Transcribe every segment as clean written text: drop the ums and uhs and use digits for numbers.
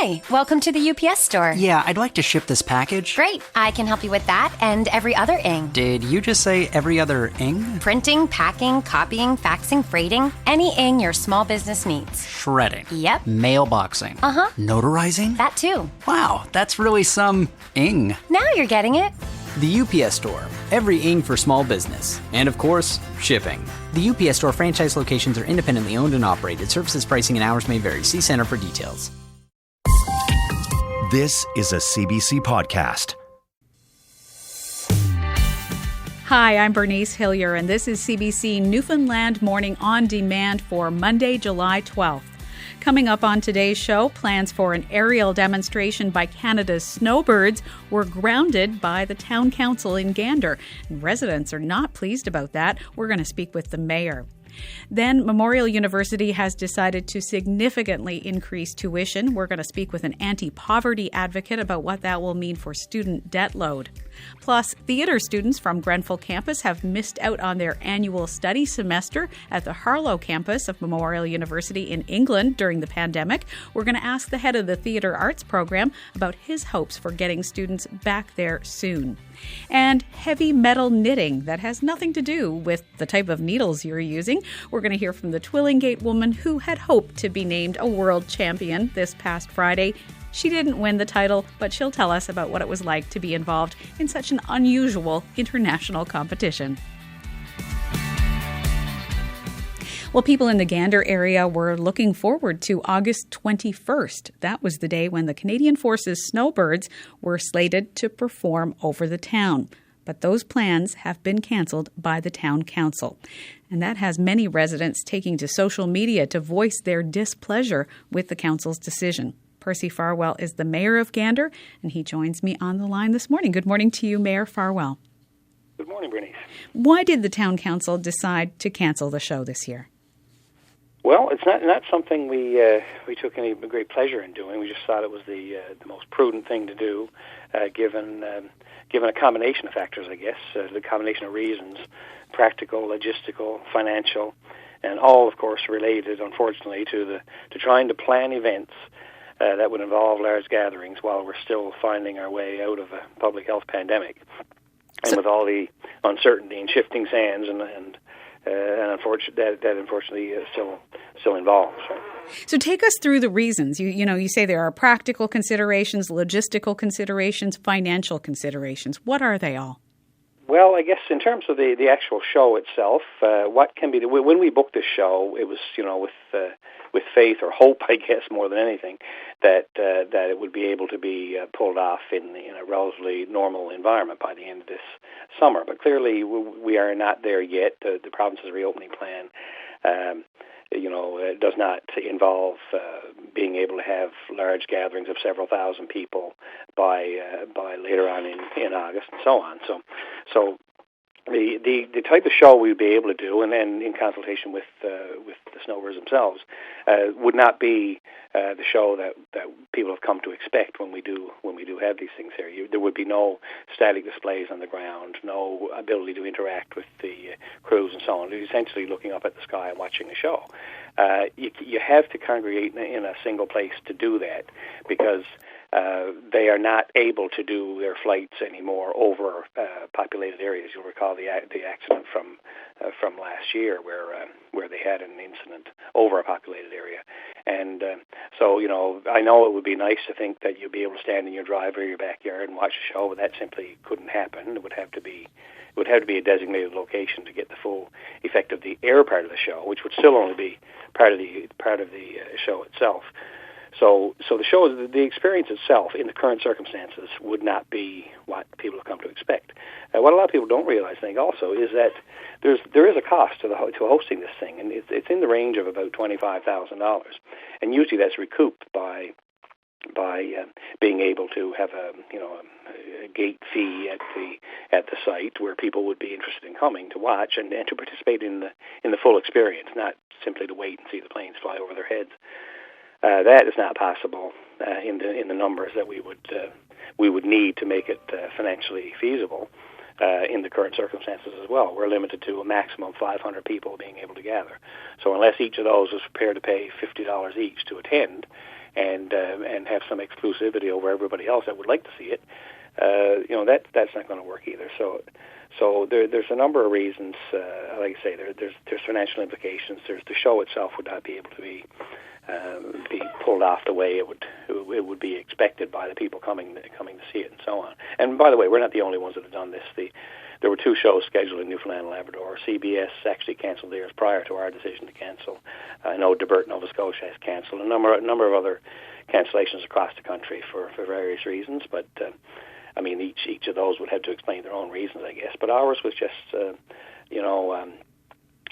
Hi, welcome to the UPS store. Yeah, I'd like to ship this package. Great, I can help you with that and every other ing. Did you just say every other ing? Printing, packing, copying, faxing, freighting, any ing your small business needs. Shredding. Yep. Mailboxing. Uh-huh. Notarizing? That too. Wow, that's really some ing. Now you're getting it. The UPS Store. Every ing for small business. And of course, shipping. The UPS Store franchise locations are independently owned and operated. Services, pricing, and hours may vary. See Center for details. This is a CBC podcast. Hi, I'm Bernice Hillier, and this is CBC Newfoundland Morning on Demand for Monday, July 12th. Coming up on today's show, plans for an aerial demonstration by Canada's snowbirds were grounded by the town council in Gander. And residents are not pleased about that. We're going to speak with the mayor. Then Memorial University has decided to significantly increase tuition. We're going to speak with an anti-poverty advocate about what that will mean for student debt load. Plus, theatre students from Grenfell campus have missed out on their annual study semester at the Harlow campus of Memorial University in England during the pandemic. We're going to ask the head of the theatre arts program about his hopes for getting students back there soon. And heavy metal knitting that has nothing to do with the type of needles you're using. We're going to hear from the Twillingate woman who had hoped to be named a world champion this past Friday. She didn't win the title, but she'll tell us about what it was like to be involved in such an unusual international competition. Well, people in the Gander area were looking forward to August 21st. That was the day when the Canadian Forces snowbirds were slated to perform over the town. But those plans have been cancelled by the town council. And that has many residents taking to social media to voice their displeasure with the council's decision. Percy Farwell is the mayor of Gander, and he joins me on the line this morning. Good morning to you, Mayor Farwell. Good morning, Bernice. Why did the town council decide to cancel the show this year? Well, it's not something we took any great pleasure in doing. We just thought it was the most prudent thing to do, given a combination of factors, I guess, the combination of reasons, practical, logistical, financial, and all, of course, related, unfortunately, to trying to plan events that would involve large gatherings while we're still finding our way out of a public health pandemic, and with all the uncertainty and shifting sands and unfortunately is still involved. So take us through the reasons. You say there are practical considerations, logistical considerations, financial considerations. What are they all? Well, I guess in terms of the actual show itself, what can be when we booked this show, it was with faith or hope, I guess, more than anything, that it would be able to be pulled off in a relatively normal environment by the end of this summer. But clearly, we are not there yet. The province's reopening plan, does not involve being able to have large gatherings of several thousand people by later on in August and so on. So the type of show we'd be able to do, and then in consultation with the snowbirds themselves, would not be the show that people have come to expect when we do have these things here. There would be no static displays on the ground, no ability to interact with the crews and so on. It's essentially looking up at the sky and watching a show. You have to congregate in a single place to do that because they are not able to do their flights anymore over populated areas. You'll recall the accident from last year where they had an incident over a populated area, and so I know it would be nice to think that you'd be able to stand in your driveway or your backyard and watch a show, but that simply couldn't happen. It would have to be a designated location to get the full effect of the air part of the show, which would still only be part of the show itself. So the show, the experience itself, in the current circumstances, would not be what people have come to expect. What a lot of people don't realize, I think, also, is that there is a cost to hosting this thing, and it's in the range of about $25,000, and usually that's recouped by being able to have a gate fee at the site where people would be interested in coming to watch and to participate in the full experience, not simply to wait and see the planes fly over their heads. That is not possible in the numbers that we would need to make it financially feasible in the current circumstances as well. We're limited to a maximum of 500 people being able to gather. So unless each of those was prepared to pay $50 each to attend, and have some exclusivity over everybody else that would like to see it, that's not going to work either. So there's a number of reasons. Like I say, there's financial implications. There's the show itself would not be able to be pulled off the way it would be expected by the people coming to see it, and so on. And by the way, we're not the only ones that have done this. There were 2 shows scheduled in Newfoundland and Labrador. CBS actually canceled theirs prior to our decision to cancel. I know DeBert, Nova Scotia, has canceled. A number of other cancellations across the country for various reasons. But each of those would have to explain their own reasons, I guess. But ours was just,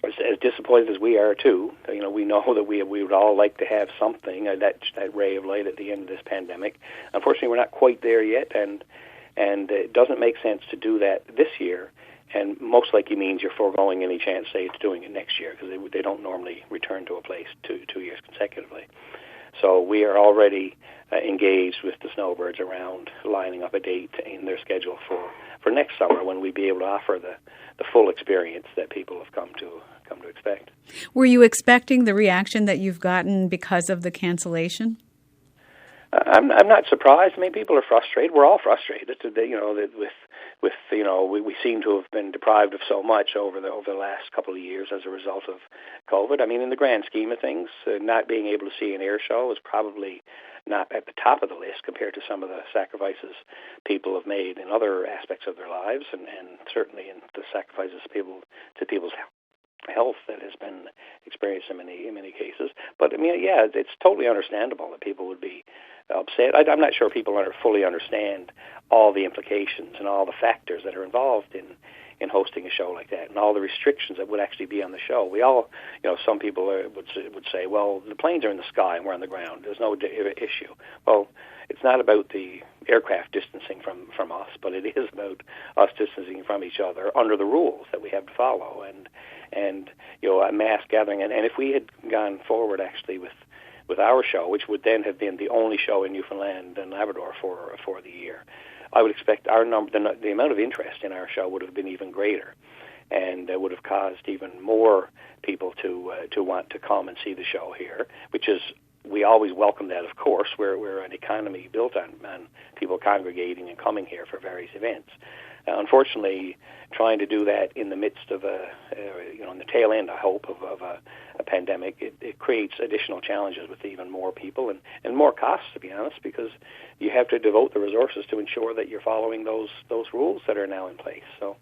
as disappointed as we are too. We know that we would all like to have something, that ray of light at the end of this pandemic. Unfortunately, we're not quite there yet, and it doesn't make sense to do that this year, and most likely means you're foregoing any chance, say, to doing it next year, because they don't normally return to a place 2 years consecutively. So we are already engaged with the Snowbirds around lining up a date in their schedule for next summer, when we'd be able to offer the full experience that people have come to expect. Were you expecting the reaction that you've gotten because of the cancellation? I'm not surprised. People are frustrated. We're all frustrated. We seem to have been deprived of so much over the last couple of years as a result of COVID. In the grand scheme of things, not being able to see an air show is probably not at the top of the list compared to some of the sacrifices people have made in other aspects of their lives, and certainly in the sacrifices to people's health that has been experienced in many cases. But it's totally understandable that people would be upset. I'm not sure people fully understand all the implications and all the factors that are involved in hosting a show like that, and all the restrictions that would actually be on the show. We all, some people would say, well, the planes are in the sky and we're on the ground. There's no issue. Well, it's not about the aircraft distancing from us, but it is about us distancing from each other under the rules that we have to follow, and a mass gathering. And if we had gone forward actually with our show, which would then have been the only show in Newfoundland and Labrador for the year, I would expect the amount of interest in our show would have been even greater, and would have caused even more people to want to come and see the show here, which is, we always welcome that, of course. We're an economy built on people congregating and coming here for various events. Unfortunately, trying to do that in the midst of in the tail end, I hope, of a pandemic, it creates additional challenges with even more people and more costs, to be honest, because you have to devote the resources to ensure that you're following those rules that are now in place. So,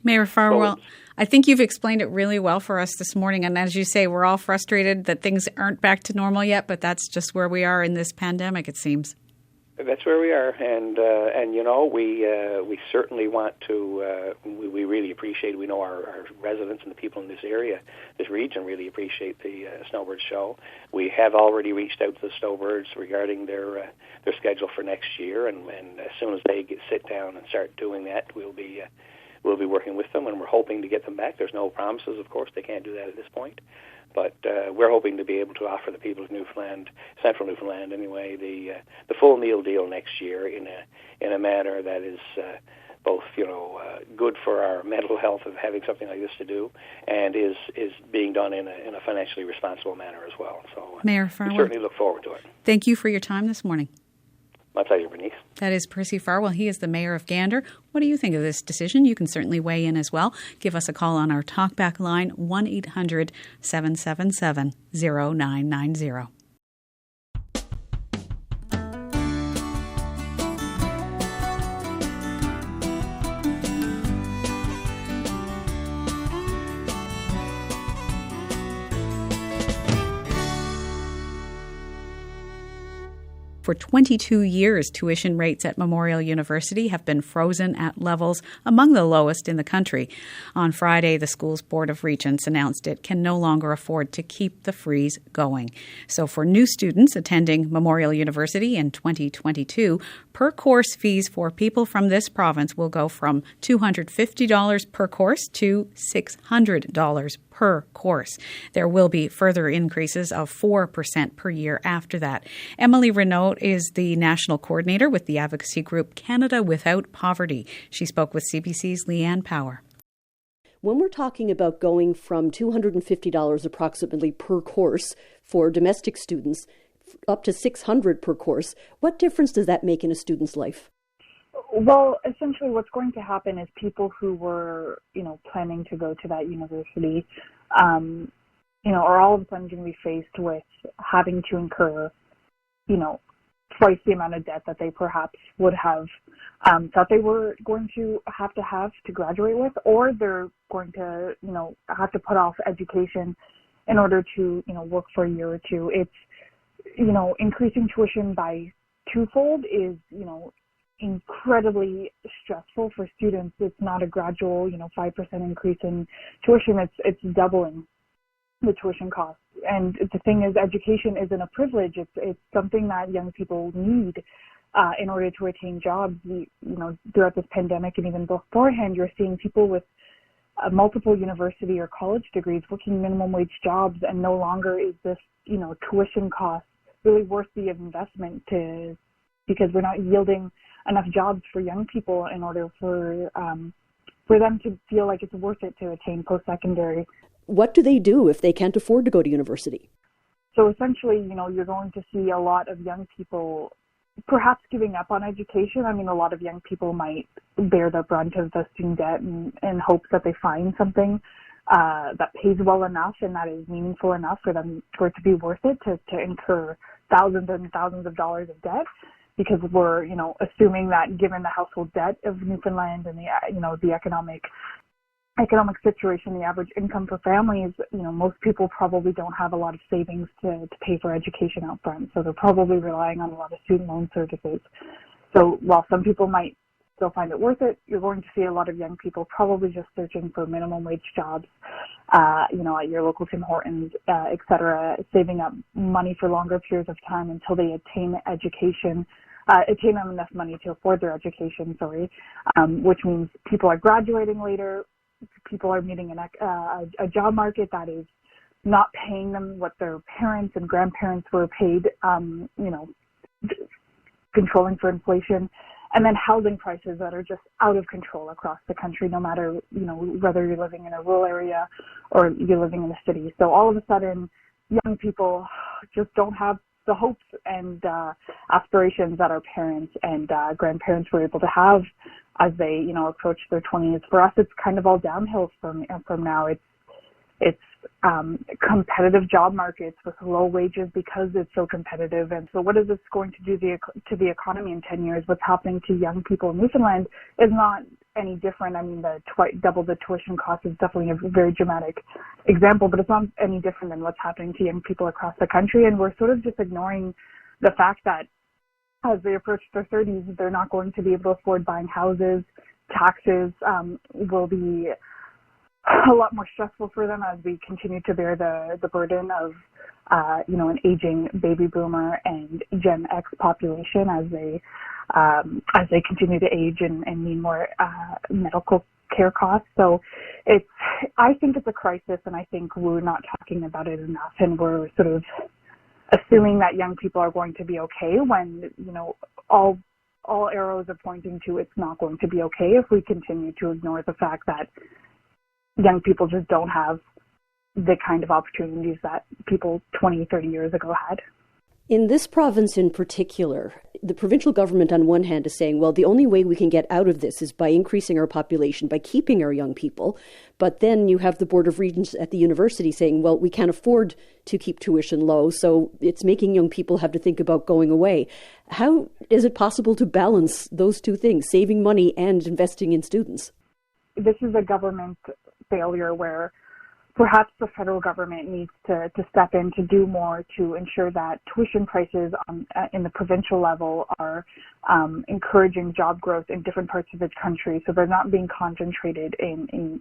Mayor Farwell, I think you've explained it really well for us this morning. And as you say, we're all frustrated that things aren't back to normal yet, but that's just where we are in this pandemic, it seems. That's where we are, and we certainly want to. We really appreciate. We know our residents and the people in this area, this region, really appreciate the Snowbirds show. We have already reached out to the Snowbirds regarding their schedule for next year, and as soon as they sit down and start doing that, we'll be working with them, and we're hoping to get them back. There's no promises, of course. They can't do that at this point. But we're hoping to be able to offer the people of Newfoundland, Central Newfoundland anyway, the full meal deal next year in a manner that is both good for our mental health of having something like this to do, and is being done in a financially responsible manner as well. So Mayor Farwell, we certainly look forward to it. Thank you for your time this morning. My pleasure, Bernice. That is Percy Farwell. He is the mayor of Gander. What do you think of this decision? You can certainly weigh in as well. Give us a call on our talkback line, 1-800-777-0990. For 22 years, tuition rates at Memorial University have been frozen at levels among the lowest in the country. On Friday, the school's Board of Regents announced it can no longer afford to keep the freeze going. So for new students attending Memorial University in 2022, per-course fees for people from this province will go from $250 per course to $600 per course. There will be further increases of 4% per year after that. Emily Renaud is the national coordinator with the advocacy group Canada Without Poverty. She spoke with CBC's Leanne Power. When we're talking about going from $250 approximately per course for domestic students, up to $600 per course. What difference does that make in a student's life? Well, essentially what's going to happen is people who were, planning to go to that university, are all of a sudden going to be faced with having to incur, twice the amount of debt that they perhaps would have thought they were going to have to graduate with, or they're going to, have to put off education in order to, work for a year or two. It's, increasing tuition by twofold is, incredibly stressful for students. It's not a gradual, 5% increase in tuition. It's doubling the tuition costs. And the thing is, education isn't a privilege. It's something that young people need in order to attain jobs. Throughout this pandemic and even beforehand, you're seeing people with multiple university or college degrees working minimum wage jobs, and no longer is this, tuition cost really worth the investment because we're not yielding enough jobs for young people in order for them to feel like it's worth it to attain post-secondary. What do they do if they can't afford to go to university? So essentially, you're going to see a lot of young people perhaps giving up on education. I mean, a lot of young people might bear the brunt of the student debt in hopes that they find something that pays well enough and that is meaningful enough for it to be worth it to incur thousands and thousands of dollars of debt. Because we're, assuming that given the household debt of Newfoundland and the economic situation, the average income for families, most people probably don't have a lot of savings to pay for education out front. So they're probably relying on a lot of student loan services. So while some people might still find it worth it, you're going to see a lot of young people probably just searching for minimum wage jobs, at your local Tim Hortons, et cetera, saving up money for longer periods of time until they attain enough money to afford their education, which means people are graduating later, people are meeting a job market that is not paying them what their parents and grandparents were paid, controlling for inflation, and then housing prices that are just out of control across the country, no matter, whether you're living in a rural area or you're living in a city. So all of a sudden, young people just don't have the hopes and aspirations that our parents and grandparents were able to have as they, approach their 20s. For us, it's kind of all downhill from now. It's competitive job markets with low wages because it's so competitive. And so what is this going to do to the economy in 10 years? What's happening to young people in Newfoundland is not any different. I mean, double the tuition cost is definitely a very dramatic example, but it's not any different than what's happening to young people across the country. And we're sort of just ignoring the fact that as they approach their 30s, they're not going to be able to afford buying houses. Taxes will be a lot more stressful for them as we continue to bear the burden of, an aging baby boomer and Gen X population as they continue to age and need more medical care costs. So I think it's a crisis, and I think we're not talking about it enough, and we're sort of assuming that young people are going to be okay when, all arrows are pointing to it's not going to be okay if we continue to ignore the fact that young people just don't have the kind of opportunities that people 20, 30 years ago had. In this province in particular, the provincial government on one hand is saying, well, the only way we can get out of this is by increasing our population, by keeping our young people. But then you have the Board of Regents at the university saying, well, we can't afford to keep tuition low, so it's making young people have to think about going away. How is it possible to balance those two things, saving money and investing in students? This is a government failure where perhaps the federal government needs to step in to do more to ensure that tuition prices in the provincial level are encouraging job growth in different parts of the country, so they're not being concentrated in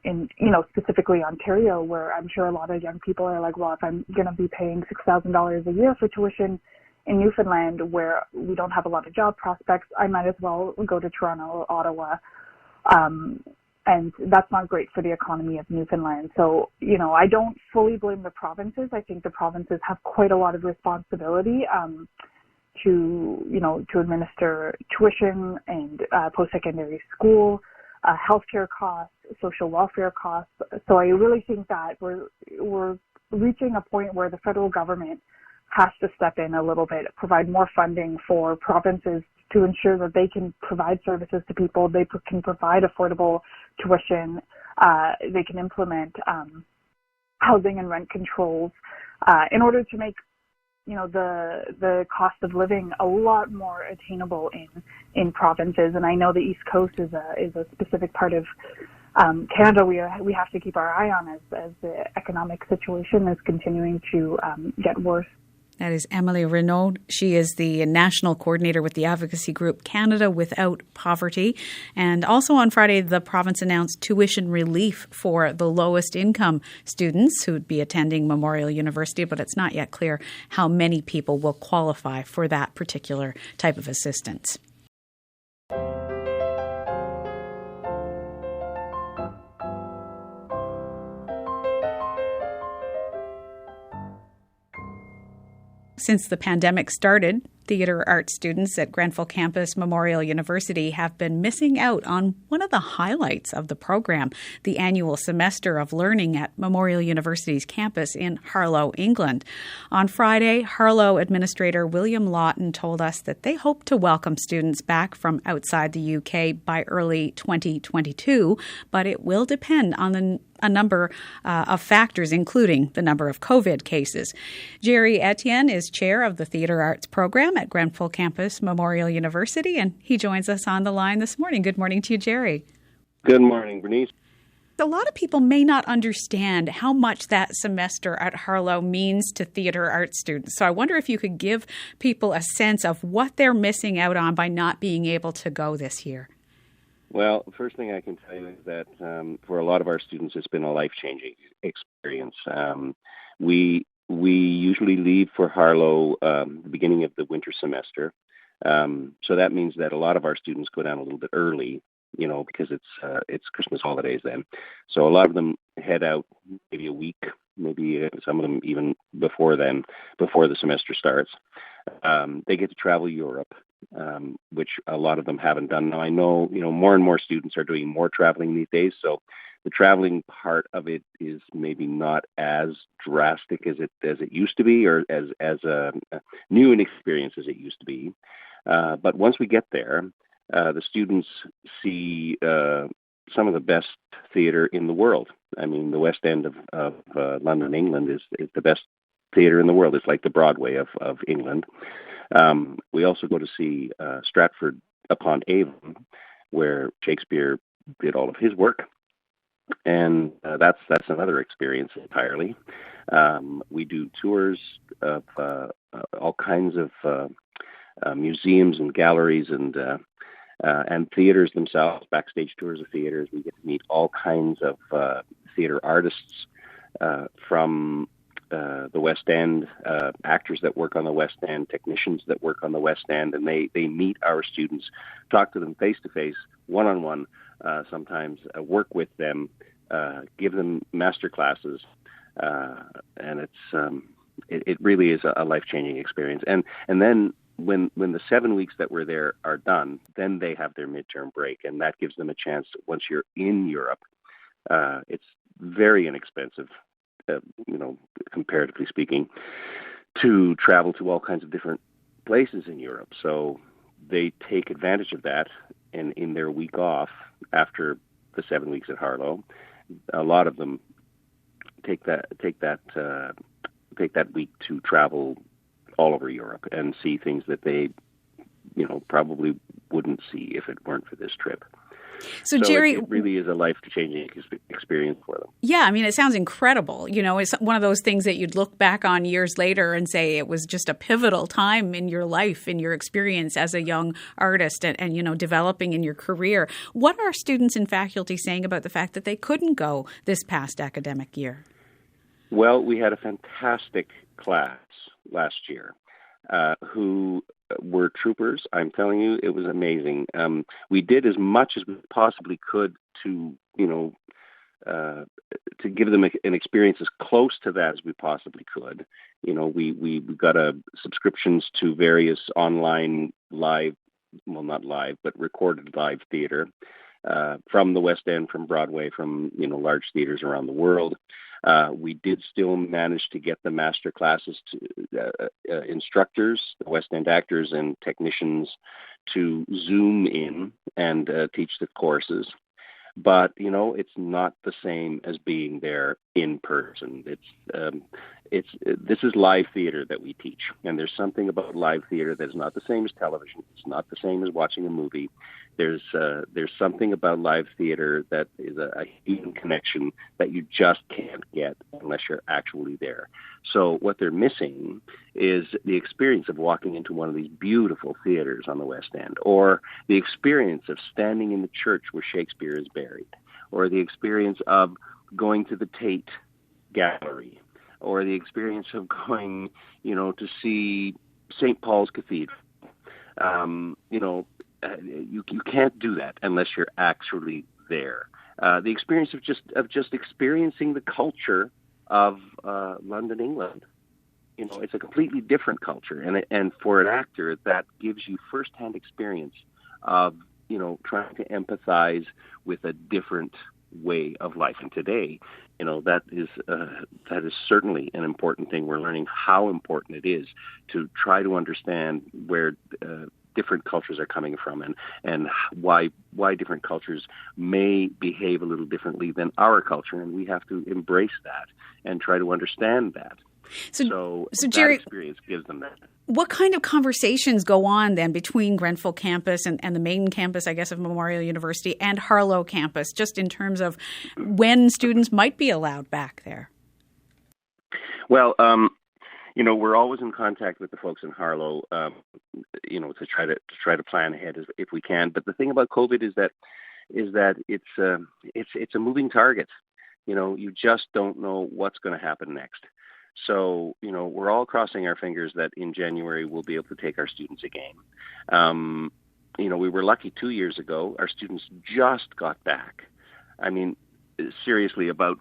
specifically Ontario, where I'm sure a lot of young people are like, well, if I'm going to be paying $6,000 a year for tuition in Newfoundland, where we don't have a lot of job prospects, I might as well go to Toronto or Ottawa. And that's not great for the economy of Newfoundland. So, I don't fully blame the provinces. I think the provinces have quite a lot of responsibility to administer tuition and post-secondary school, healthcare costs, social welfare costs. So I really think that we're reaching a point where the federal government has to step in a little bit, provide more funding for provinces to ensure that they can provide services to people, they can provide affordable tuition, they can implement housing and rent controls in order to make the cost of living a lot more attainable in provinces. And I know the East Coast is a specific part of Canada we have to keep our eye on as the economic situation is continuing to get worse. That is Emily Renaud. She is the national coordinator with the advocacy group Canada Without Poverty. And also on Friday, the province announced tuition relief for the lowest income students who would be attending Memorial University, but it's not yet clear how many people will qualify for that particular type of assistance. Since the pandemic started, theatre arts students at Grenfell Campus Memorial University have been missing out on one of the highlights of the program, the annual semester of learning at Memorial University's campus in Harlow, England. On Friday, Harlow Administrator William Lawton told us that they hope to welcome students back from outside the UK by early 2022, but it will depend on a number of factors, including the number of COVID cases. Jerry Etienne is chair of the Theatre Arts program at Grenfell Campus Memorial University, and he joins us on the line this morning. Good morning to you, Jerry. Good morning, Bernice. A lot of people may not understand how much that semester at Harlow means to theatre arts students. So I wonder if you could give people a sense of what they're missing out on by not being able to go this year. Well, the first thing I can tell you is that for a lot of our students, it's been a life-changing experience. We usually leave for Harlow the beginning of the winter semester. So that means that a lot of our students go down a little bit early, because it's Christmas holidays then. So a lot of them head out maybe a week, maybe some of them even before then, before the semester starts. They get to travel Europe, which a lot of them haven't done. Now I know, more and more students are doing more traveling these days. So the traveling part of it is maybe not as drastic as it used to be, or as a new an experience as it used to be. But once we get there, the students see some of the best theatre in the world. I mean, the West End of London, England is the best theatre in the world. It's like the Broadway of England. We also go to see Stratford upon Avon, where Shakespeare did all of his work. And that's another experience entirely. We do tours of all kinds of museums and galleries and theaters themselves, backstage tours of theaters. We get to meet all kinds of theater artists from the West End, actors that work on the West End, technicians that work on the West End, and they meet our students, talk to them face-to-face, one-on-one, sometimes work with them, give them master classes, and it really is a life-changing experience. And then when the 7 weeks that we're there are done, then they have their midterm break, and that gives them a chance, once you're in Europe, it's very inexpensive, comparatively speaking, to travel to all kinds of different places in Europe. So they take advantage of that, and in their week off after the 7 weeks at Harlow, a lot of them take that week to travel all over Europe and see things that they, probably wouldn't see if it weren't for this trip. So Jerry, it really is a life-changing experience for them. Yeah, I mean, it sounds incredible. It's one of those things that you'd look back on years later and say it was just a pivotal time in your life, in your experience as a young artist and developing in your career. What are students and faculty saying about the fact that they couldn't go this past academic year? Well, we had a fantastic class last year who were troopers. I'm telling you, it was amazing. We did as much as we possibly could to give them an experience as close to that as we possibly could. We got subscriptions to various online not live, but recorded live theater. from the West End, from Broadway, from large theaters around the world. We did still manage to get the master classes to instructors, the West End actors and technicians, to Zoom in and teach the courses. But it's not the same as being there in person. This is live theater that we teach, and there's something about live theater that's not the same as television. It's not the same as watching a movie. There's something about live theater that is a human connection that you just can't get unless you're actually there. So what they're missing is the experience of walking into one of these beautiful theaters on the West End, or the experience of standing in the church where Shakespeare is buried, or the experience of going to the Tate Gallery, or the experience of going, to see St. Paul's Cathedral. You can't do that unless you're actually there. The experience of just experiencing the culture of London, England. It's a completely different culture, and for an actor, that gives you firsthand experience of trying to empathize with a different way of life. And today, that is certainly an important thing. We're learning how important it is to try to understand where different cultures are coming from, and why different cultures may behave a little differently than our culture, and we have to embrace that and try to understand that. So Jerry, that experience gives them that. What kind of conversations go on then between Grenfell campus and the main campus, I guess, of Memorial University and Harlow campus, just in terms of when students might be allowed back there? Well, we're always in contact with the folks in Harlow, to try to plan ahead if we can. But the thing about COVID is that it's a moving target. You just don't know what's going to happen next. So, we're all crossing our fingers that in January we'll be able to take our students again. We were lucky 2 years ago. Our students just got back. I mean, seriously, about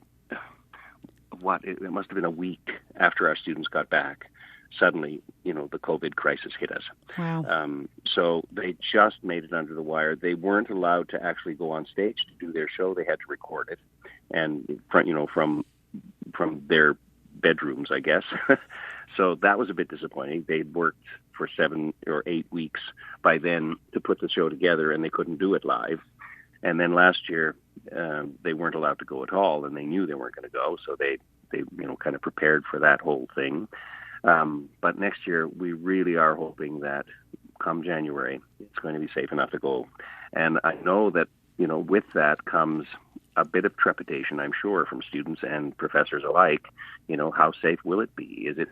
it must have been a week after our students got back. Suddenly, the COVID crisis hit us. Wow. So they just made it under the wire. They weren't allowed to actually go on stage to do their show. They had to record it, and from their bedrooms, I guess. So that was a bit disappointing. They'd worked for 7 or 8 weeks by then to put the show together, and they couldn't do it live. And then last year, they weren't allowed to go at all, and they knew they weren't going to go, so they kind of prepared for that whole thing. But next year, we really are hoping that come January, it's going to be safe enough to go. And I know that, with that comes a bit of trepidation, I'm sure, from students and professors alike. How safe will it be? Is it,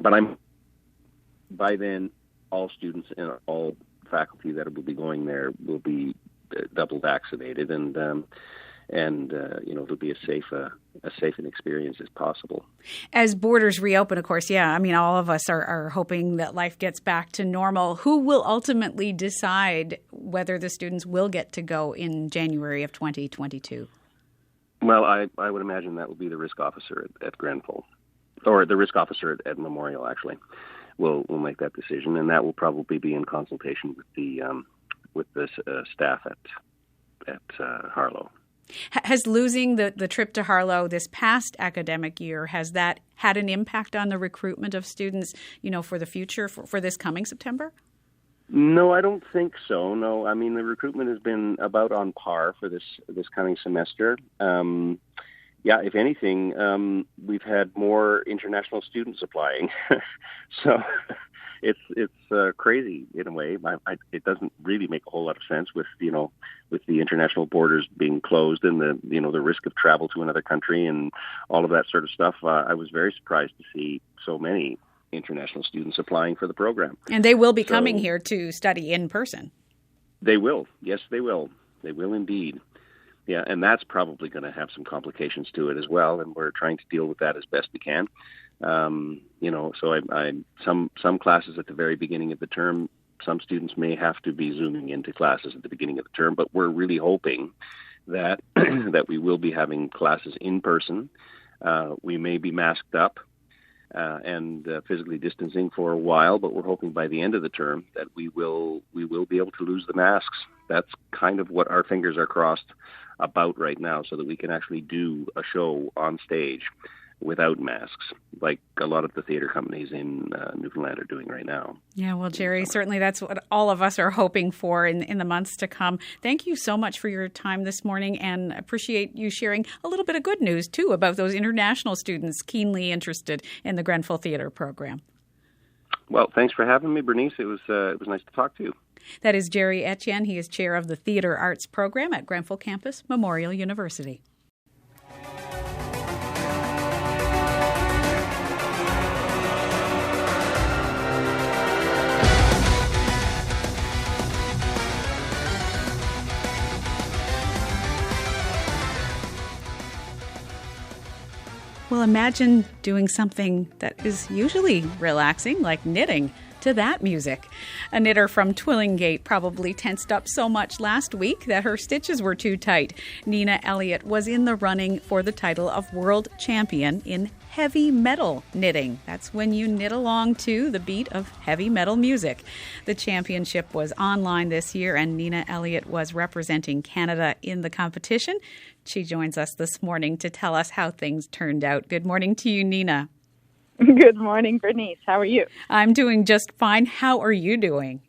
but by then, all students and all faculty that will be going there will be double vaccinated, and it'll be as safe an experience as possible. As borders reopen, of course, all of us are hoping that life gets back to normal. Who will ultimately decide whether the students will get to go in January of 2022? Well, I would imagine that will be the risk officer at Grenfell, or the risk officer at Memorial, actually. Will make that decision, and that will probably be in consultation with the staff at Harlow. Has losing the trip to Harlow this past academic year, has that had an impact on the recruitment of students, for the future, for this coming September? No, I don't think so. No, I mean, the recruitment has been about on par for this coming semester. If anything, we've had more international students applying. So it's crazy in a way. It doesn't really make a whole lot of sense with the international borders being closed and the risk of travel to another country and all of that sort of stuff. I was very surprised to see so many international students applying for the program. And they will be coming here to study in person. They will. Yes, they will. They will indeed. Yeah, and that's probably going to have some complications to it as well, and we're trying to deal with that as best we can. So some classes at the very beginning of the term, some students may have to be Zooming into classes at the beginning of the term, but we're really hoping that that we will be having classes in person. We may be masked up, and physically distancing for a while, but we're hoping by the end of the term that we will be able to lose the masks. That's kind of what our fingers are crossed about right now, so that we can actually do a show on stage without masks, like a lot of the theater companies in Newfoundland are doing right now. Yeah, well, Jerry, certainly that's what all of us are hoping for in the months to come. Thank you so much for your time this morning, and appreciate you sharing a little bit of good news, too, about those international students keenly interested in the Grenfell Theater program. Well, thanks for having me, Bernice. It was nice to talk to you. That is Jerry Etienne. He is chair of the Theater Arts program at Grenfell Campus Memorial University. Well, imagine doing something that is usually relaxing, like knitting, to that music. A knitter from Twillingate probably tensed up so much last week that her stitches were too tight. Nina Elliott was in the running for the title of World Champion in heavy metal knitting. That's when you knit along to the beat of heavy metal music. The championship was online this year, and Nina Elliott was representing Canada in the competition. She joins us this morning to tell us how things turned out. Good morning to you, Nina. Good morning, Bernice. How are you? I'm doing just fine. How are you doing?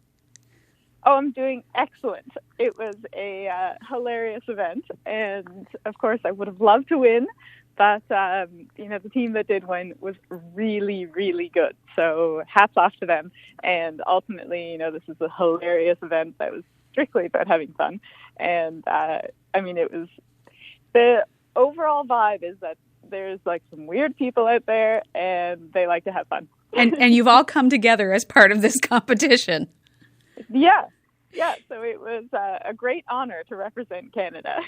Oh, I'm doing excellent. It was a hilarious event, and of course I would have loved to win, but the team that did win was really, really good. So hats off to them. And ultimately, this is a hilarious event that was strictly about having fun. And it was, the overall vibe is that there's like some weird people out there and they like to have fun. And you've all come together as part of this competition. Yeah. So it was a great honor to represent Canada.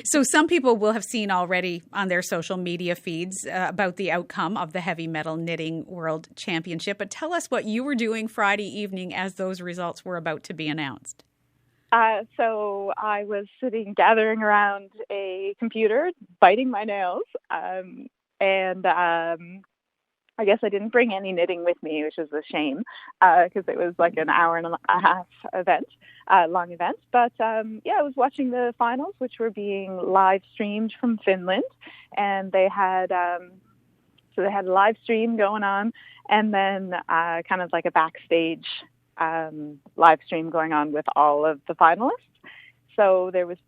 So some people will have seen already on their social media feeds about the outcome of the Heavy Metal Knitting World Championship. But tell us what you were doing Friday evening as those results were about to be announced. So I was gathering around a computer, biting my nails, and I guess I didn't bring any knitting with me, which is a shame, because it was like an hour and a half long event. But I was watching the finals, which were being live streamed from Finland, and they had a live stream going on, and then kind of like a backstage live stream going on with all of the finalists. So there was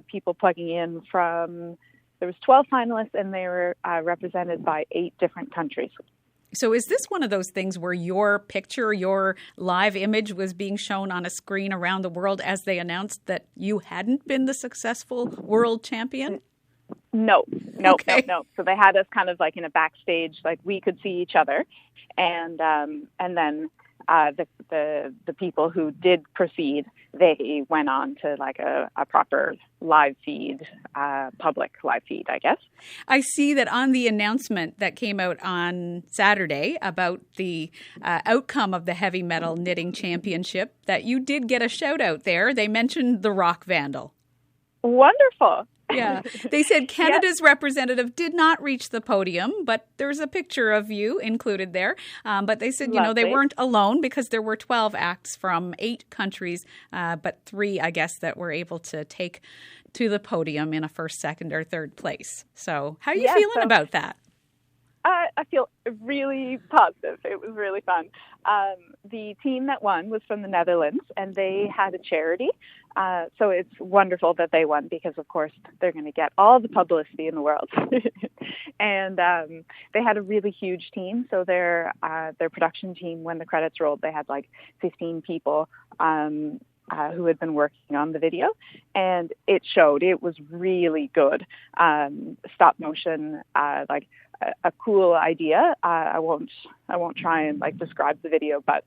people plugging in there was 12 finalists, and they were represented by 8 different countries. So is this one of those things where your picture, your live image was being shown on a screen around the world as they announced that you hadn't been the successful world champion? No. So they had us kind of like in a backstage, like we could see each other. And then the people who did proceed, they went on to like a proper live feed, public live feed, I guess. I see that on the announcement that came out on Saturday about the outcome of the Heavy Metal Knitting Championship, that you did get a shout out there. They mentioned the Rock Vandal. Wonderful. Yeah. They said Canada's representative did not reach the podium, but there's a picture of you included there. But they said, they weren't alone because there were 12 acts from 8 countries, but 3, I guess, that were able to take to the podium in a first, second, or third place. So how are you feeling about that? I feel really positive. It was really fun. The team that won was from the Netherlands, and they had a charity. So it's wonderful that they won because, of course, they're going to get all the publicity in the world. And they had a really huge team. So their production team, when the credits rolled, they had like 15 people who had been working on the video, and it showed. It was really good. Stop motion, like a cool idea. I won't try and like describe the video, but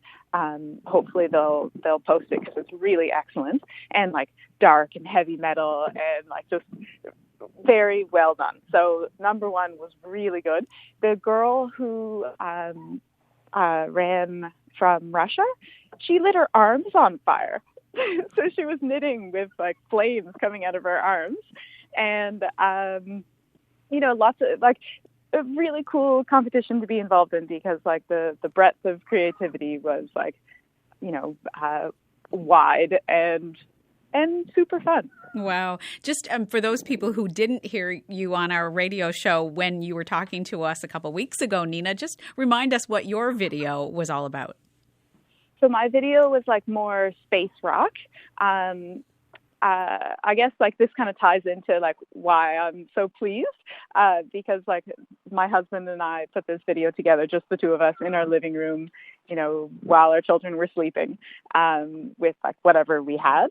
hopefully they'll post it because it's really excellent and like dark and heavy metal and like just very well done. So number 1 was really good. The girl who ran from Russia, she lit her arms on fire. So she was knitting with like flames coming out of her arms, and lots of like a really cool competition to be involved in because like the breadth of creativity was like, wide and super fun. Wow. Just for those people who didn't hear you on our radio show when you were talking to us a couple weeks ago, Nina, just remind us what your video was all about. So my video was like more space rock. I guess like this kind of ties into like why I'm so pleased because like my husband and I put this video together, just the two of us in our living room, while our children were sleeping with like whatever we had.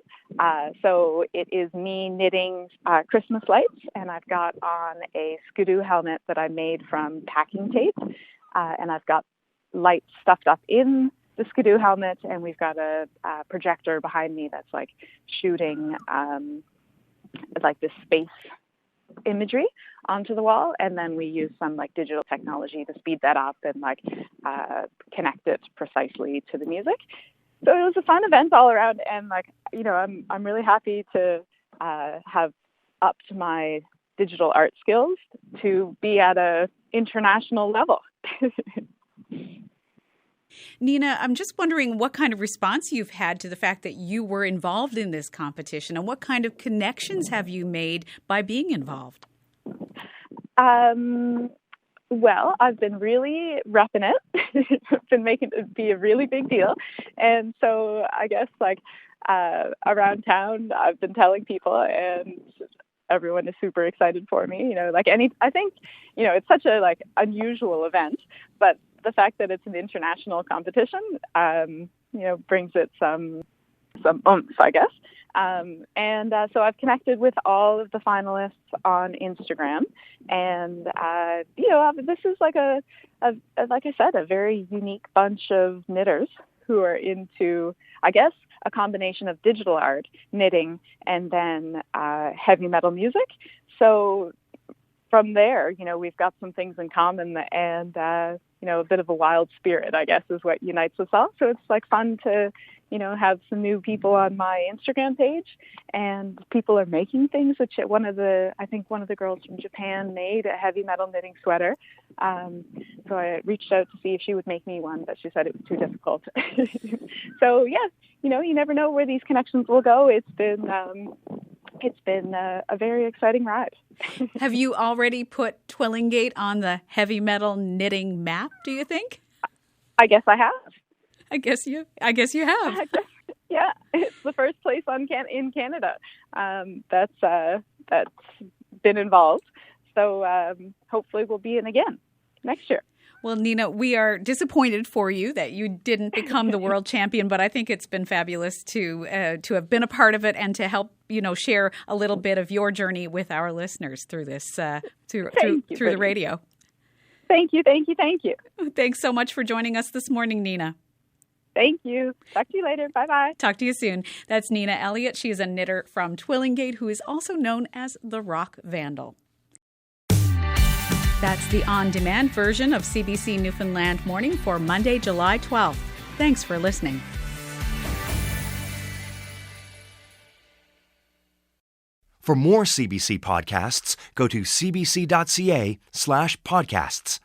So it is me knitting Christmas lights, and I've got on a Skidoo helmet that I made from packing tape, and I've got lights stuffed up in the Skidoo helmet, and we've got a projector behind me that's like shooting like this space imagery onto the wall, and then we use some like digital technology to speed that up and like connect it precisely to the music. So it was a fun event all around, and like I'm really happy to have upped my digital art skills to be at a international level. Nina, I'm just wondering what kind of response you've had to the fact that you were involved in this competition, and what kind of connections have you made by being involved? Well, I've been really repping it. I've been making it be a really big deal. And so I guess like around town, I've been telling people, and everyone is super excited for me. I think, it's such a like unusual event, but the fact that it's an international competition, brings it some oomph, I guess. So I've connected with all of the finalists on Instagram, and this is like like I said, a very unique bunch of knitters who are into, I guess, a combination of digital art, knitting, and then heavy metal music. So from there, we've got some things in common, and a bit of a wild spirit, I guess, is what unites us all. So it's like fun to, have some new people on my Instagram page, and people are making things. Which one of the girls from Japan made a heavy metal knitting sweater. So I reached out to see if she would make me one, but she said it was too difficult. So yeah, you never know where these connections will go. It's been a very exciting ride. Have you already put Twillingate on the heavy metal knitting map, do you think? I guess I have. I guess you have. Yeah, it's the first place in Canada that's been involved. So hopefully we'll be in again next year. Well, Nina, we are disappointed for you that you didn't become the world champion, but I think it's been fabulous to have been a part of it and to help share a little bit of your journey with our listeners through this through the radio. Thank you. Thanks so much for joining us this morning, Nina. Thank you. Talk to you later. Bye-bye. Talk to you soon. That's Nina Elliott. She is a knitter from Twillingate who is also known as the Rock Vandal. That's the on-demand version of CBC Newfoundland Morning for Monday, July 12th. Thanks for listening. For more CBC podcasts, go to cbc.ca/podcasts.